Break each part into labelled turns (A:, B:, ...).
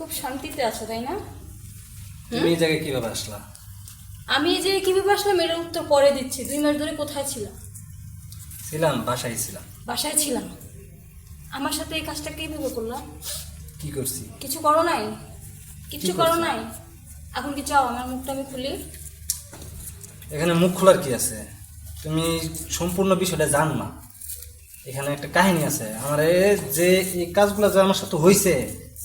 A: খুব শান্তিতে আছো তাই না?
B: তুমি এই জায়গায় কিভাবে আসলা?
A: আমি যে কিভাবে আসলাম এর উত্তর পরে দিচ্ছি। 2 মাস ধরে কোথায় ছিলাম?
B: ছিলাম বাসায় ছিলাম।
A: বাসায় ছিলাম। আমার সাথে এই কাজটা কিভাবে করলাম?
B: কি করছি?
A: কিছু করো নাই? কিচ্ছু
B: কি
A: করো
B: করছি?
A: নাই? এখন কি চাও আমার মুখটা আমি খুলি?
B: এখানে মুখ খোলার কি আছে? তুমি সম্পূর্ণ বিষয়টা জানো না। এখানে একটা কাহিনী আছে। আমার যে এই কাজগুলো যে আমার সাথে হয়েছে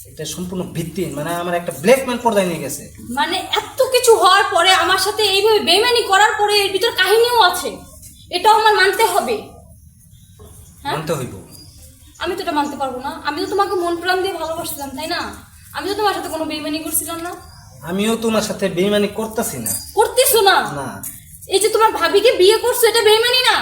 B: এটা সম্পূর্ণ ভিত্তি, মানে আমার একটা ব্ল্যাকমেল পর্দায় নিয়ে গেছে।
A: মানে এত কিছু হওয়ার পরে আমার সাথে এইভাবে বেইমানি করার পরে এর ভিতর কাহিনীও আছে, এটাও আমার মানতে হবে। হ্যাঁ,
B: মানতে হইব।
A: আমি তো এটা মানতে পারবো না। আমি তো তোমাকে মন প্রাণ দিয়ে ভালোবাসছিলাম তাই না? আমি তো তোমার সাথে কোনো বেইমানি করছিলাম না।
B: আমিও তোমার সাথে বেইমানি করতেছি না।
A: করতেছো না?
B: না,
A: এই যে তোমার ভাবিকে বিয়ে করছো এটা বেইমানি না?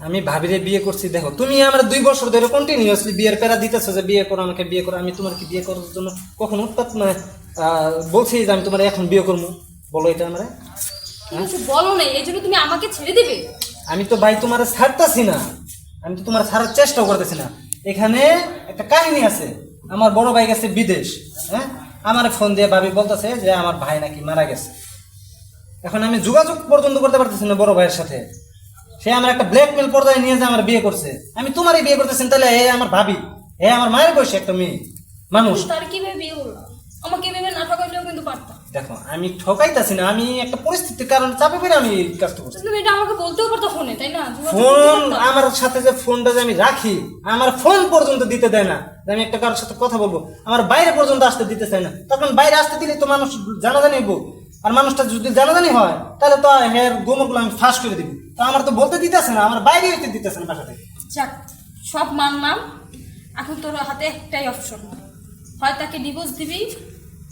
B: আমি ভাবিরে বিয়ে করছি। দেখো তুমি আমার 2 বছর ধরে কন্টিনিউয়াসলি বিয়ের প্যারা দিতেছো যে বিয়ে করো, আমাকে বিয়ে করো। আমি তোমার কি বিয়ে করার জন্য কখন উৎপাত মানে বলছি যে আমি তোমার এখন বিয়ে করবো? বলো এটা আমরা।
A: ঠিক আছে, বলো না, এই জন্য তুমি আমাকে ছেড়ে দিবে?
B: আমি তো ভাই তোমার ছাড়তাছি না, আমি তো তোমার ছাড়ার চেষ্টাও করতেছি না। এখানে একটা কাহিনী আছে। আমার বড় ভাই গেছে বিদেশ, হ্যাঁ, আমার ফোন দিয়ে ভাবি বলতেছে যে আমার ভাই নাকি মারা গেছে। এখন আমি যোগাযোগ পর্যন্ত করতে পারতেছি না বড় ভাইয়ের সাথে। সে আমার একটা ব্ল্যাকমেল পর্দায় নিয়ে যে আমার বিয়ে করছে। আমি তোমারই বিয়ে করতেছেন, তাহলে এ আমার ভাবি, এ আমার মায়ের বয়সী একটা মেয়ে মানুষ।
A: তার কিভাবে বিয়ে হলো? আমাকে ভেবে না ঠকাইলেও কিন্তু পারতাম।
B: দেখো আমি ঠকাইতাছি না, আমি একটা পরিস্থিতির কারণে চাপে পড়ে আমি এই কাজটা করছি।
A: তুমি এটা আমাকে বলতেও পারতো ফোনে তাই না?
B: ফোন আমার সাথে যে ফোনটা যে আমি রাখি, আমার ফোন পর্যন্ত দিতে দেয় না। যে আমি একটা কারোর সাথে কথা বলবো, আমার বাইরে পর্যন্ত আসতে দিতে চায় না। তখন বাইরে আসতে দিলে তো মানুষ জানাজানি হইব, আর মানুষটা যদি জানাজানি হয় তাহলে তো হের গোমরগুলো আমি ফাঁস করে দিব। তো আমার তো বলতে দিতেছে না, আমার বাইরে হইতে দিতেছে না বাসা থেকে।
A: যাক, সব মানলাম। এখন তোর হাতে একটাই অপশন, হয় তাকে ডিভোর্স দিবি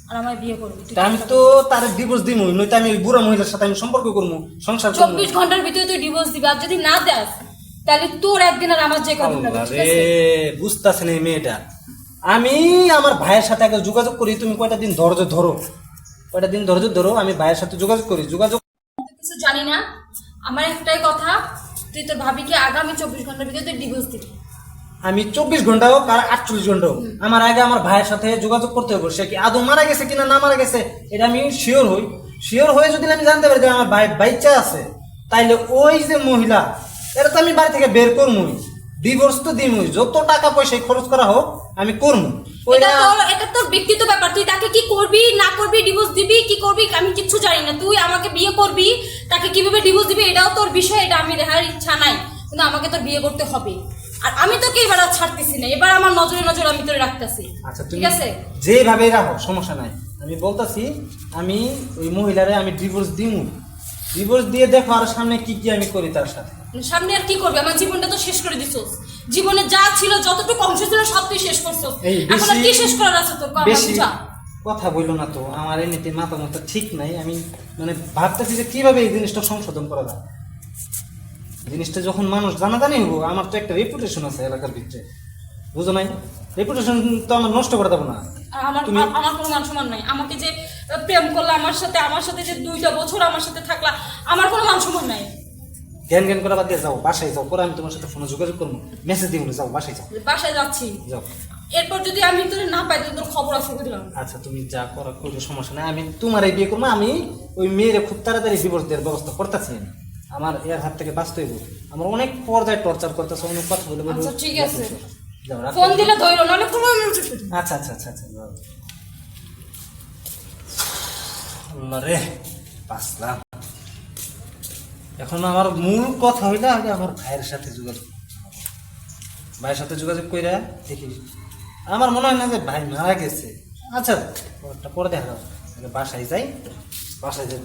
A: আর আমায় বিয়ে করবি।
B: তা আমি তো তার ডিভোর্স দিব, নয়তো আমি ওই বুড়া মহিলার সাথে আমি সম্পর্ক করবো, সংসার করবো।
A: 24 ঘন্টার ভিতরে তুই ডিভোর্স দিবি, আর যদি না দেস তাহলে তোর একদিন আর আমার যে কদিন লাগবে, ঠিক আছে?
B: বুঝতেছেন এই মেয়েটা। আমি আমার ভাইয়ের সাথে আগে যোগাযোগ করি, তুমি কয়টা দিন ধৈর্য ধরো, কয়টা দিন ধৈর্য ধরো, আমি ভাইয়ের সাথে যোগাযোগ করি। যোগাযোগ
A: কিছু জানি না, আমার একটাই কথা, তুই তোর ভাবিকে আগামী 24 ঘন্টার ভিতরে তুই ডিভোর্স দিবি।
B: আমি 24 ঘন্টা হোক আর 48 ঘন্টা হোক, আমার আগে আমার ভাইয়ের সাথে যোগাযোগ করতে হবে। সে কি আদৌ মারা গেছে কিনা না মারা গেছে এটা আমি শিওর হই। শিওর হয়ে যদি আমি জানতে পারি যে আমার ভাই বাচ্চা আছে, তাইলে ওই যে মহিলা, এটা তো আমি বাড়ি থেকে বের করবই, ডিভোর্স তো দিমই, যত টাকা পয়সা খরচ করা হোক আমি করবো।
A: এটা তোর ব্যক্তিগত ব্যাপার, তুই তাকে কি করবি না করবি, ডিভোর্স দিবি কি করবি আমি কিচ্ছু জানি না। তুই আমাকে বিয়ে করবি, তাকে কিভাবে ডিভোর্স দিবি এটাও তোর বিষয়, এটা আমি দেখার ইচ্ছা নাই, কিন্তু আমাকে তোর বিয়ে করতে হবে। আর আমি তোকে এবার আর ছাড়তেছি না, এবার আমার নজরে নজর আমি তোরে রাখতেছি।
B: আচ্ছা
A: ঠিক আছে,
B: যেভাবে রাখো সমস্যা নাই, আমি বলতাছি আমি ওই মহিলারে আমি ডিভোর্স দিমু। ডিভোর্স দিয়ে দেখো আর সামনে কি কি আমি করি তার সাথে।
A: সামনে আর কি করবি? আমার জীবনটা তো শেষ করে দিছস। জীবনে যা ছিল, যতটুকু অংশ ছিল সব তুই শেষ করছস। এখন আর কি শেষ করার আছে তোর?
B: বেশি কথা বললো না তো, আমার এমনিতে মাথা মতো ঠিক নাই। আমি মানে ভাবতেছি যে কিভাবে এই জিনিসটা সংশোধন করা যায়। জিনিসটা যখন মানুষ জানাজানি হবো, আমার তো একটা রেপুটেশন আছে এলাকার ভিতরে, বুঝো নাই? রেপুটেশন তো আমার নষ্ট করে দেবো না।
A: আমার কোনো মান সম্মান নাই। আমাকে যে প্রেম করলা আমার সাথে যে 2টা বছর আমার সাথে থাকলা, আমার কোনো মান সম্মান নাই।
B: জ্ঞান জ্ঞান করা বাদ দিয়ে যাও, বাসায় যাও, পরে আমি তোমার সাথে ফোনে যোগাযোগ করবো, মেসেজ দিব, যাও বাসায় যাও।
A: বাসায় যাচ্ছি,
B: যাও।
A: এরপর যদি আমি তোর না পাই তাহলে তোর খবর আছে দিলাম।
B: আচ্ছা তুমি যা করা করলে সমস্যা নাই, আমি তোমার এই বিয়ে করবো। আমি ওই মেয়েরে খুব তাড়াতাড়ি ডিভোর্স দেওয়ার ব্যবস্থা করতেছি। আমি আমার এর হাত থেকে বাঁচতে হইব। আমার অনেক পর্যায়ে টর্চার করতেছে, অনেক কথা বলে বলে।
A: আচ্ছা ঠিক আছে,
B: যাও, রাখো।
A: ফোন দিলে ধইরো, নাহলে কোনো
B: আচ্ছা আচ্ছা আচ্ছা আচ্ছা যাও। আল্লাহ রে, বাঁচলাম। এখন আমার মূল কথা হইলো আগে আমার ভাইয়ের সাথে যোগাযোগ, ভাইয়ের সাথে যোগাযোগ কইরা দেখি। আমার মনে হয় না যে ভাই মারা গেছে। আচ্ছা পরে দেখা যাবে, বাসায় যাই, বাসায় যাই।